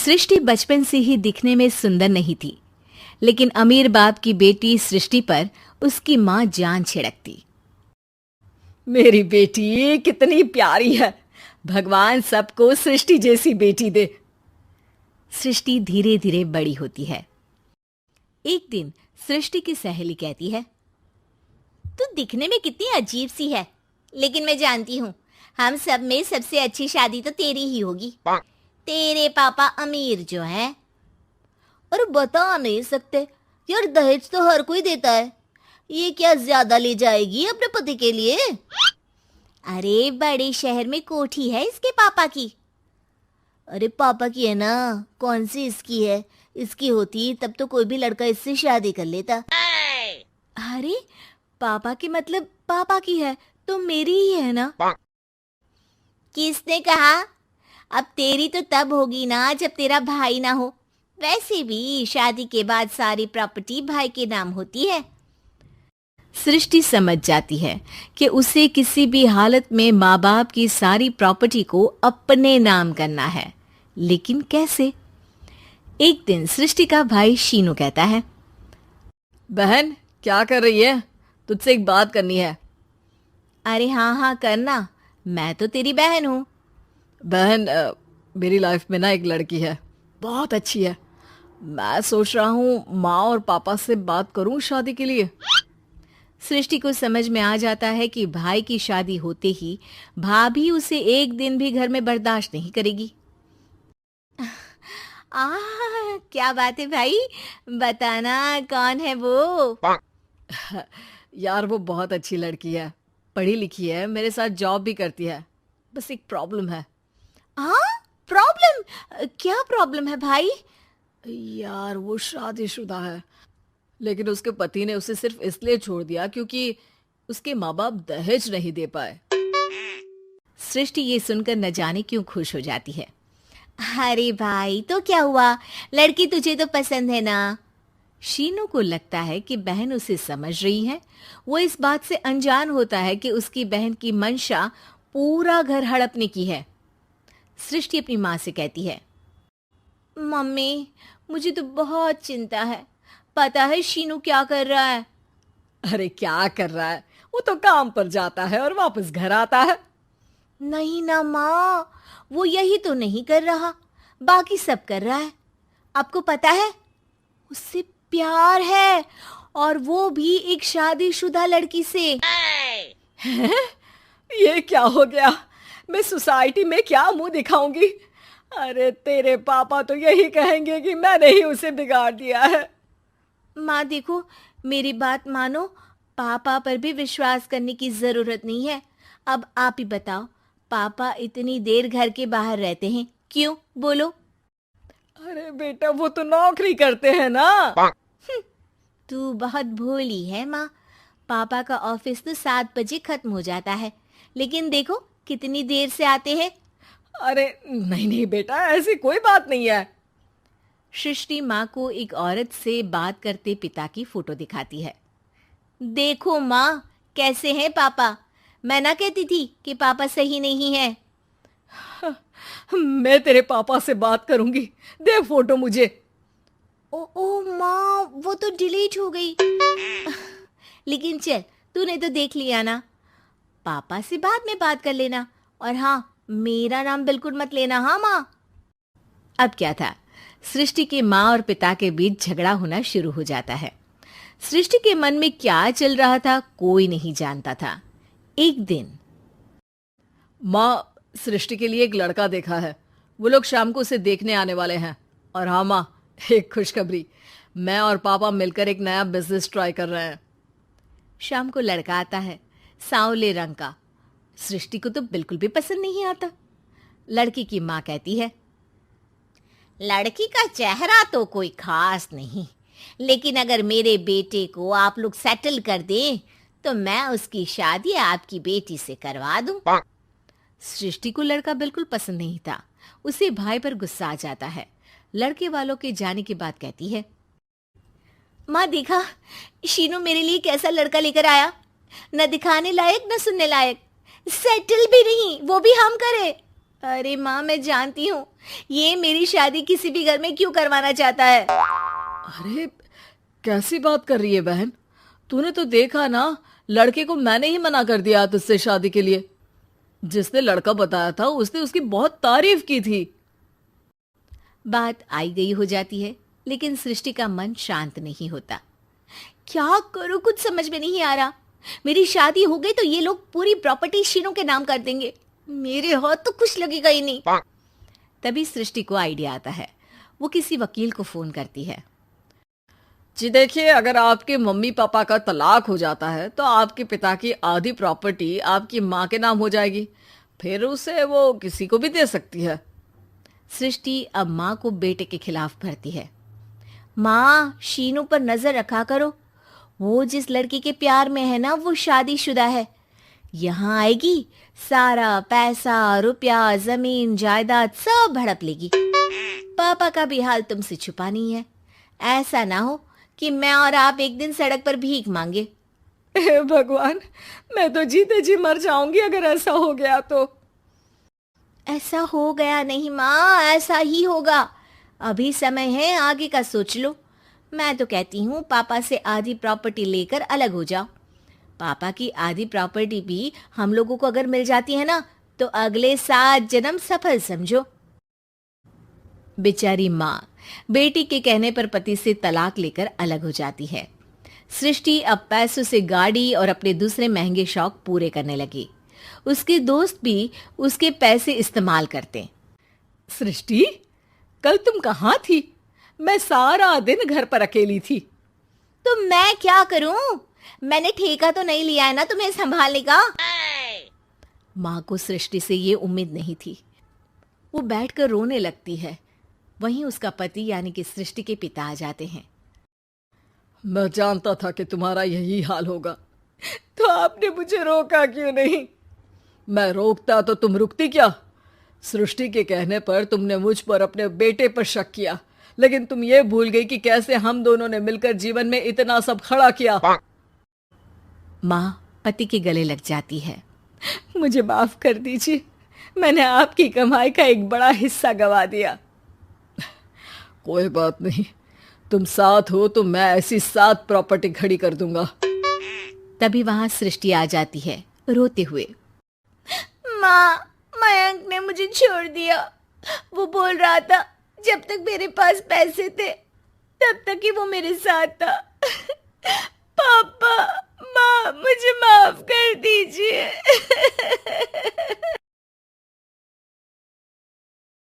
सृष्टि बचपन से ही दिखने में सुंदर नहीं थी, लेकिन अमीर बाप की बेटी सृष्टि पर उसकी माँ जान छिड़कती। मेरी बेटी कितनी प्यारी है, भगवान सबको सृष्टि जैसी बेटी दे। सृष्टि धीरे धीरे बड़ी होती है। एक दिन सृष्टि की सहेली कहती है, तू दिखने में कितनी अजीब सी है, लेकिन मैं जानती हूँ हम सब में सबसे अच्छी शादी तो तेरी ही होगी। तेरे पापा अमीर जो है। और बता नहीं सकते यार, दहेज तो हर कोई देता है, ये क्या ज्यादा ले जाएगी अपने पति के लिए? अरे बड़े शहर में कोठी है इसके पापा की। अरे पापा की है ना, कौन सी इसकी है? इसकी होती तब तो कोई भी लड़का इससे शादी कर लेता। अरे पापा की मतलब पापा की है तो मेरी ही है ना? किसने कहा? अब तेरी तो तब होगी ना जब तेरा भाई ना हो। वैसे भी शादी के बाद सारी प्रॉपर्टी भाई के नाम होती है। सृष्टि समझ जाती है कि उसे किसी भी हालत में माँ बाप की सारी प्रॉपर्टी को अपने नाम करना है, लेकिन कैसे? एक दिन सृष्टि का भाई शीनू कहता है, बहन क्या कर रही है? तुझसे एक बात करनी है। अरे हाँ हाँ करना, मैं तो तेरी बहन हूँ। बहन मेरी लाइफ में ना एक लड़की है, बहुत अच्छी है। मैं सोच रहा हूँ माँ और पापा से बात करूँ शादी के लिए। सृष्टि को समझ में आ जाता है कि भाई की शादी होते ही भाभी उसे एक दिन भी घर में बर्दाश्त नहीं करेगी। क्या बात है भाई, बताना कौन है वो? यार वो बहुत अच्छी लड़की है, पढ़ी लिखी है, मेरे साथ जॉब भी करती है। बस एक प्रॉब्लम है। प्रॉब्लम? क्या प्रॉब्लम है भाई? यार वो शादीशुदा है, लेकिन उसके पति ने उसे सिर्फ इसलिए छोड़ दिया क्योंकि उसके माँ बाप दहेज नहीं दे पाए। सृष्टि ये सुनकर न जाने क्यों खुश हो जाती है। अरे भाई तो क्या हुआ, लड़की तुझे तो पसंद है ना? शीनू को लगता है कि बहन उसे समझ रही है। वो इस बात से अनजान होता है कि उसकी बहन की मंशा पूरा घर हड़पने की है। सृष्टि अपनी माँ से कहती है, मम्मी मुझे तो बहुत चिंता है। पता है शीनू क्या कर रहा है? अरे क्या कर रहा है? वो तो काम पर जाता है और वापस घर आता है। नहीं ना माँ, वो यही तो नहीं कर रहा, बाकी सब कर रहा है। आपको पता है उससे प्यार है, और वो भी एक शादीशुदा लड़की से। हैं? ये क्या हो गया? मैं सोसाइटी में क्या मुंह दिखाऊंगी? अरे तेरे पापा तो यही कहेंगे कि मैंने ही उसे बिगाड़ दिया है। माँ देखो, मेरी बात मानो, पापा पर भी विश्वास करने की जरूरत नहीं है। अब आप ही बताओ, पापा इतनी देर घर के बाहर रहते हैं क्यों? बोलो। अरे बेटा वो तो नौकरी करते हैं ना। तू बहुत भोली है माँ। पापा का ऑफिस तो 7 बजे खत्म हो जाता है, लेकिन देखो कितनी देर से आते हैं। अरे नहीं नहीं बेटा, ऐसी कोई बात नहीं है। सृष्टि माँ को एक औरत से बात करते पिता की फोटो दिखाती है। देखो माँ, कैसे हैं पापा? मैं ना कहती थी कि पापा सही नहीं है। मैं तेरे पापा से बात करूंगी, दे फोटो मुझे। ओ माँ, वो तो डिलीट हो गई। लेकिन चल, तूने तो देख लिया ना। पापा से बाद में बात कर लेना, और हाँ, मेरा नाम बिल्कुल मत लेना। हाँ माँ। अब क्या था, सृष्टि के माँ और पिता के बीच झगड़ा होना शुरू हो जाता है। सृष्टि के मन में क्या चल रहा था कोई नहीं जानता था। एक दिन, माँ सृष्टि के लिए एक लड़का देखा है, वो लोग शाम को उसे देखने आने वाले हैं। और हाँ माँ, एक खुशखबरी, मैं और पापा मिलकर एक नया बिजनेस ट्राई कर रहे हैं। शाम को लड़का आता है, सांवले रंग का। सृष्टि को तो बिल्कुल भी पसंद नहीं आता। लड़की की माँ कहती है, लड़की का चेहरा तो कोई खास नहीं, लेकिन अगर मेरे बेटे को आप लोग सेटल कर दें तो मैं उसकी शादी आपकी बेटी से करवा दूं। सृष्टि को लड़का बिल्कुल पसंद नहीं था। उसे भाई पर गुस्सा आ जाता है। लड़के वालों के जाने के बाद कहती है, माँ देखा, शीनू मेरे लिए कैसा लड़का लेकर आया, न दिखाने लायक न सुनने लायक, सेटल भी नहीं, वो भी हम करे। अरे माँ, मैं जानती हूँ ये मेरी शादी किसी भी घर में क्यों करवाना चाहता है। अरे कैसी बात कर रही है बहन? तूने तो देखा ना, लड़के को मैंने ही मना कर दिया तुझसे शादी के लिए। जिसने लड़का बताया था उसने उसकी बहुत तारीफ की थी। बात आई गई हो जाती है, लेकिन सृष्टि का मन शांत नहीं होता। क्या करूं, कुछ समझ में नहीं आ रहा। मेरी शादी हो गई तो ये लोग पूरी प्रॉपर्टी शीनू के नाम कर देंगे, मेरे हाथ तो कुछ लगेगा ही नहीं। तभी सृष्टि को आइडिया आता है। वो किसी वकील को फोन करती है। जी देखिए, अगर आपके मम्मी पापा का तलाक हो जाता है तो आपके पिता की आधी प्रॉपर्टी आपकी माँ के नाम हो जाएगी, फिर उसे वो किसी को भी दे सकती है। सृष्टि अब माँ को बेटे के खिलाफ भरती है। माँ, शीनू पर नजर रखा करो, वो जिस लड़की के प्यार में है ना वो शादीशुदा है। यहाँ आएगी, सारा पैसा रुपया जमीन जायदाद सब हड़प लेगी। पापा का भी हाल तुमसे छुपा नहीं है। ऐसा ना हो कि मैं और आप एक दिन सड़क पर भीख मांगे। हे भगवान, मैं तो जीते जी मर जाऊंगी अगर ऐसा हो गया तो। ऐसा हो गया नहीं माँ, ऐसा ही होगा। अभी समय है, आगे का सोच लो। मैं तो कहती हूँ पापा से आधी प्रॉपर्टी लेकर अलग हो जाओ। पापा की आधी प्रॉपर्टी भी हम लोगों को अगर मिल जाती है ना तो अगले 7 जन्म सफल समझो। बेचारी माँ बेटी के कहने पर पति से तलाक लेकर अलग हो जाती है। सृष्टि अब पैसों से गाड़ी और अपने दूसरे महंगे शौक पूरे करने लगी। उसके दोस्त भी उसके पैसे इस्तेमाल करते। सृष्टि, कल तुम कहाँ थी? मैं सारा दिन घर पर अकेली थी। तो मैं क्या करूं? मैंने ठेका तो नहीं लिया है ना तुम्हें संभालने का। माँ को सृष्टि से ये उम्मीद नहीं थी। वो बैठकर रोने लगती है। वहीं उसका पति यानी कि सृष्टि के पिता आ जाते हैं। मैं जानता था कि तुम्हारा यही हाल होगा, तो आपने मुझे रोका क्यों नहीं? मैं रोकता तो तुम रुकती क्या? सृष्टि के कहने पर तुमने मुझ पर अपने बेटे पर शक किया, लेकिन तुम ये भूल गई कि कैसे हम दोनों ने मिलकर जीवन में इतना सब खड़ा किया। माँ पति के गले लग जाती है। मुझे माफ कर दीजिए, मैंने आपकी कमाई का एक बड़ा हिस्सा गवा दिया। कोई बात नहीं, तुम साथ हो तो मैं ऐसी 7 प्रॉपर्टी खड़ी कर दूंगा। तभी वहां सृष्टि आ जाती है रोते हुए। माँ, मयंक ने मुझे छोड़ दिया। वो बोल रहा था जब तक मेरे पास पैसे थे तब तक ही वो मेरे साथ था। पापा, माँ, मुझे माफ कर दीजिए।